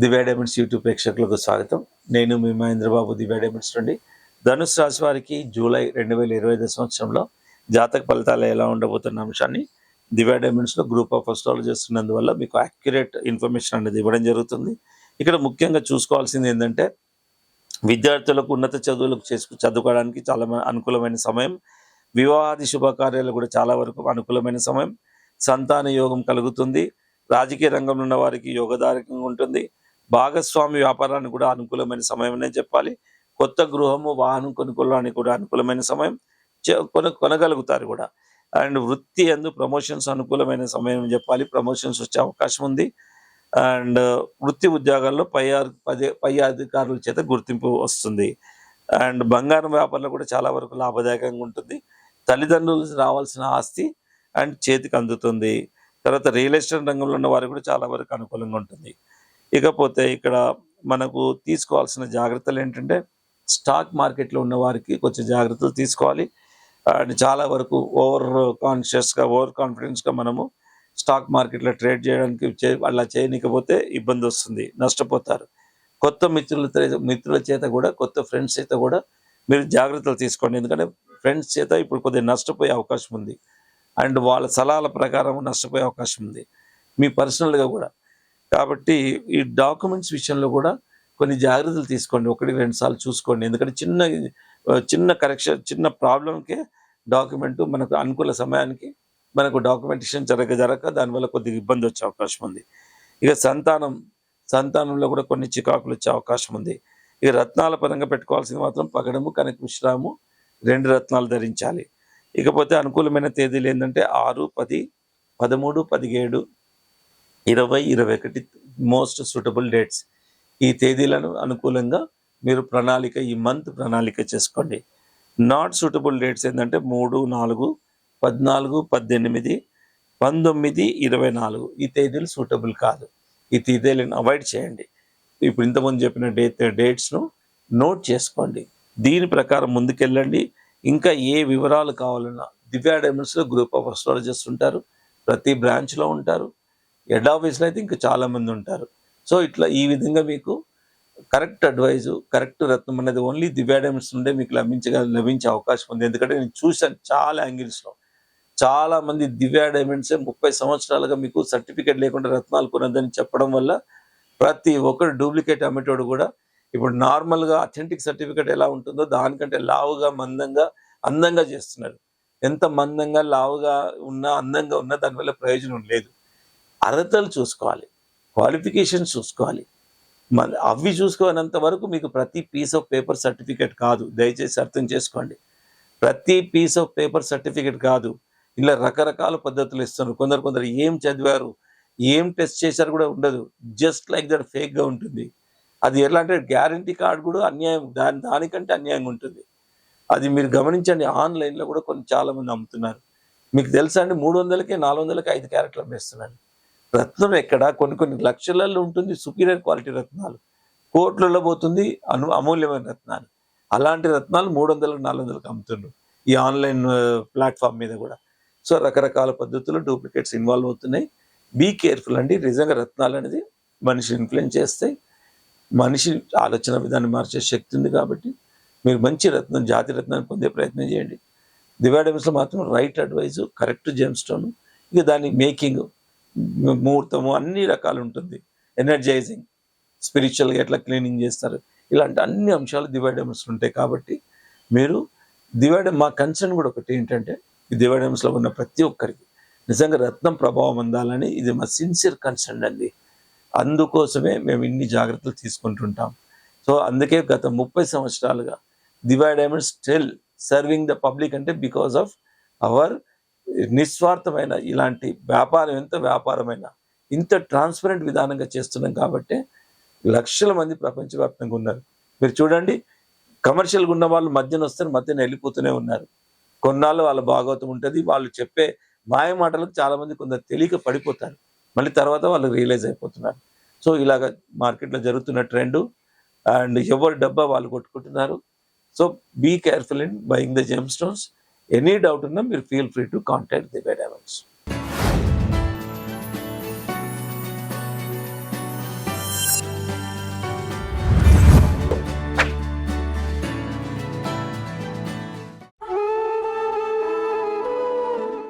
దివ్య diamonds YouTube ప్రేక్షకులకు స్వాగతం. నేను మీ మహేంద్రబాబు, దివ్య డైమండ్స్ నుండి. ధనుసు రాశి వారికి జూలై 2025 సంవత్సరంలో జాతక ఫలితాలు ఎలా ఉండబోతున్న అంశాన్ని దివ్య డైమండ్స్లో గ్రూప్ ఆఫ్ అస్ట్రాలజీ చేస్తున్నందువల్ల మీకు యాక్యురేట్ ఇన్ఫర్మేషన్ అనేది ఇవ్వడం జరుగుతుంది. ఇక్కడ ముఖ్యంగా చూసుకోవాల్సింది ఏంటంటే, విద్యార్థులకు ఉన్నత చదువులకు చదువుకోవడానికి చాలా అనుకూలమైన సమయం. వివాహాది శుభకార్యాలు కూడా చాలా వరకు అనుకూలమైన సమయం. సంతాన యోగం కలుగుతుంది. రాజకీయ రంగంలో ఉన్న వారికి యోగదాయకంగా ఉంటుంది. భాగస్వామి వ్యాపారానికి కూడా అనుకూలమైన సమయం అనే చెప్పాలి. కొత్త గృహము, వాహనం కొనుక్కోవడానికి కూడా అనుకూలమైన సమయం. కొనగలుగుతారు కూడా. అండ్ వృత్తి అందు ప్రమోషన్స్ అనుకూలమైన సమయం అని చెప్పాలి. ప్రమోషన్స్ వచ్చే అవకాశం ఉంది. అండ్ వృత్తి ఉద్యోగాల్లో పై అధికారుల చేత గుర్తింపు వస్తుంది. అండ్ బంగారం వ్యాపారంలో కూడా చాలా వరకు లాభదాయకంగా ఉంటుంది. తల్లిదండ్రులు రావాల్సిన ఆస్తి అండ్ చేతికి అందుతుంది. తర్వాత రియల్ ఎస్టేట్ రంగంలో ఉన్న వారికి కూడా చాలా వరకు అనుకూలంగా ఉంటుంది. ఇకపోతే ఇక్కడ మనకు తీసుకోవాల్సిన జాగ్రత్తలు ఏంటంటే, స్టాక్ మార్కెట్లో ఉన్న వారికి కొంచెం జాగ్రత్తలు తీసుకోవాలి. అండ్ చాలా వరకు ఓవర్ కాన్ఫిడెన్స్గా మనము స్టాక్ మార్కెట్లో ట్రేడ్ చేయడానికి అలా చేయనికపోతే ఇబ్బంది వస్తుంది, నష్టపోతారు. కొత్త మిత్రుల చేత కూడా, కొత్త ఫ్రెండ్స్ చేత కూడా మీరు జాగ్రత్తలు తీసుకోండి. ఎందుకంటే ఫ్రెండ్స్ చేత ఇప్పుడు కొద్దిగా నష్టపోయే అవకాశం ఉంది. అండ్ వాళ్ళ సలహాల ప్రకారం నష్టపోయే అవకాశం ఉంది, మీ పర్సనల్గా కూడా. కాబట్టి ఈ డాక్యుమెంట్స్ విషయంలో కూడా కొన్ని జాగ్రత్తలు తీసుకోండి. 1-2 సార్లు చూసుకోండి. ఎందుకంటే చిన్న కరెక్షన్, చిన్న ప్రాబ్లంకే డాక్యుమెంట్ మనకు అనుకూల సమయానికి మనకు డాక్యుమెంటేషన్ జరగక దానివల్ల కొద్దిగా ఇబ్బంది వచ్చే అవకాశం ఉంది. ఇక సంతానంలో కూడా కొన్ని చికాకులు వచ్చే అవకాశం ఉంది. ఇక రత్నాల పరంగా పెట్టుకోవాల్సింది మాత్రం పగడము, కనక మిశ్రాము 2 రత్నాలు ధరించాలి. ఇకపోతే అనుకూలమైన తేదీలు ఏంటంటే 6, 10, 13, 17, 20, 21 మోస్ట్ సూటబుల్ డేట్స్. ఈ తేదీలను అనుకూలంగా మీరు ఈ మంత్ ప్రణాళిక చేసుకోండి. నాట్ సూటబుల్ డేట్స్ ఏంటంటే 3, 4, 14, 18, 19, 24 ఈ తేదీలు సూటబుల్ కాదు. ఈ తేదీలను అవాయిడ్ చేయండి. ఇప్పుడు ఇంతకుముందు చెప్పిన డేట్స్ను నోట్ చేసుకోండి. దీని ప్రకారం ముందుకెళ్ళండి. ఇంకా ఏ వివరాలు కావాలన్నా దివ్య డైమండ్స్లో గ్రూప్ ఆఫ్ అస్ట్రాలజర్స్ ఉంటారు. ప్రతి బ్రాంచ్లో ఉంటారు. హెడ్ ఆఫీస్లో అయితే ఇంకా చాలామంది ఉంటారు. సో ఇట్లా ఈ విధంగా మీకు కరెక్ట్ అడ్వైజు, కరెక్ట్ రత్నం అనేది ఓన్లీ దివ్య డైమండ్స్ నుండే మీకు లభించే అవకాశం ఉంది. ఎందుకంటే నేను చూశాను చాలా యాంగిల్స్లో. చాలామంది దివ్య డైమండ్సే 30 సంవత్సరాలుగా మీకు సర్టిఫికేట్ లేకుండా రత్నాలు కొనద్దని చెప్పడం వల్ల ప్రతి ఒక్కరు డూప్లికేట్ అమ్మేటోడు కూడా ఇప్పుడు నార్మల్గా అథెంటిక్ సర్టిఫికేట్ ఎలా ఉంటుందో దానికంటే లావుగా, మందంగా, అందంగా చేస్తున్నారు. ఎంత మందంగా, లావుగా ఉన్నా, అందంగా ఉన్నా దానివల్ల ప్రయోజనం లేదు. అర్హతలు చూసుకోవాలి, క్వాలిఫికేషన్స్ చూసుకోవాలి. అవి చూసుకోనంత వరకు మీకు ప్రతి పీస్ ఆఫ్ పేపర్ సర్టిఫికేట్ కాదు. దయచేసి అర్థం చేసుకోండి. ప్రతి పీస్ ఆఫ్ పేపర్ సర్టిఫికేట్ కాదు. ఇలా రకరకాల పద్ధతులు ఇస్తున్నారు. కొందరు ఏం చదివారు, ఏం టెస్ట్ చేశారు కూడా ఉండదు. జస్ట్ లైక్ దట్ ఫేక్గా ఉంటుంది. అది ఎలా అంటే గ్యారంటీ కార్డు కూడా అన్యాయం, దానికంటే అన్యాయంగా ఉంటుంది. అది మీరు గమనించండి. ఆన్లైన్లో కూడా చాలామంది అమ్ముతున్నారు. మీకు తెలుసా అండి, 300కి 400కి 5 క్యారెట్లు అమ్మేస్తున్నారు. రత్నం ఎక్కడ కొన్ని లక్షలలో ఉంటుంది సుపీరియర్ క్వాలిటీ రత్నాలు, కోట్లలో పోతుంది అమూల్యమైన రత్నాలు. అలాంటి రత్నాలు 300, 400కి అమ్ముతున్నారు ఈ ఆన్లైన్ ప్లాట్ఫామ్ మీద కూడా. సో రకరకాల పద్ధతుల్లో డూప్లికేట్స్ ఇన్వాల్వ్ అవుతున్నాయి. బీ కేర్ఫుల్ అండి. నిజంగా రత్నాలు అనేది మనిషి ఇన్ఫ్లుయెన్స్ చేస్తాయి. మనిషి ఆలోచన విధానం మార్చే శక్తి ఉంది. కాబట్టి మీరు మంచి రత్నం, జాతి రత్నాన్ని పొందే ప్రయత్నం చేయండి. దివ్య డైమండ్స్లో మాత్రం right advice, correct gem stone, ఇక దాని మేకింగ్, ముహూర్తము అన్ని రకాలు ఉంటుంది. ఎనర్జైజింగ్, స్పిరిచువల్గా ఎట్లా క్లీనింగ్ చేస్తారు, ఇలాంటి అన్ని అంశాలు దివ్య డైమండ్స్లో ఉంటాయి. కాబట్టి మీరు మా కన్సర్న్ కూడా ఒకటి ఏంటంటే, ఈ దివ్య డైమండ్స్లో ఉన్న ప్రతి ఒక్కరికి నిజంగా రత్నం ప్రభావం అందాలని ఇది మా సిన్సియర్ కన్సర్న్ అండి. అందుకోసమే మేము ఇన్ని జాగ్రత్తలు తీసుకుంటుంటాం. సో అందుకే గత 30 సంవత్సరాలుగా Divya diamonds still serving the public. అంటే బికాస్ ఆఫ్ అవర్ నిస్వార్థమైన ఇలాంటి వ్యాపారం, ఎంత వ్యాపారమైనా ఇంత ట్రాన్స్పరెంట్ విధానంగా చేస్తున్నాం. కాబట్టి లక్షల మంది ప్రపంచవ్యాప్తంగా ఉన్నారు. మీరు చూడండి, కమర్షియల్గా ఉన్న వాళ్ళు మధ్యన వస్తారు, మధ్యన వెళ్ళిపోతూనే ఉన్నారు. కొన్నాళ్ళు వాళ్ళ భాగవతం ఉంటుంది. వాళ్ళు చెప్పే మాయ మాటలకు చాలామంది కొందరు తెలియక పడిపోతారు. మళ్ళీ తర్వాత వాళ్ళు రియలైజ్ అయిపోతున్నారు. సో ఇలాగ మార్కెట్లో జరుగుతున్న ట్రెండు. అండ్ ఎవరి డబ్బా వాళ్ళు కొట్టుకుంటున్నారు. So be careful in buying the gem stones. Any doubt ఉన్నా మీరు feel free to contact Divya diamonds.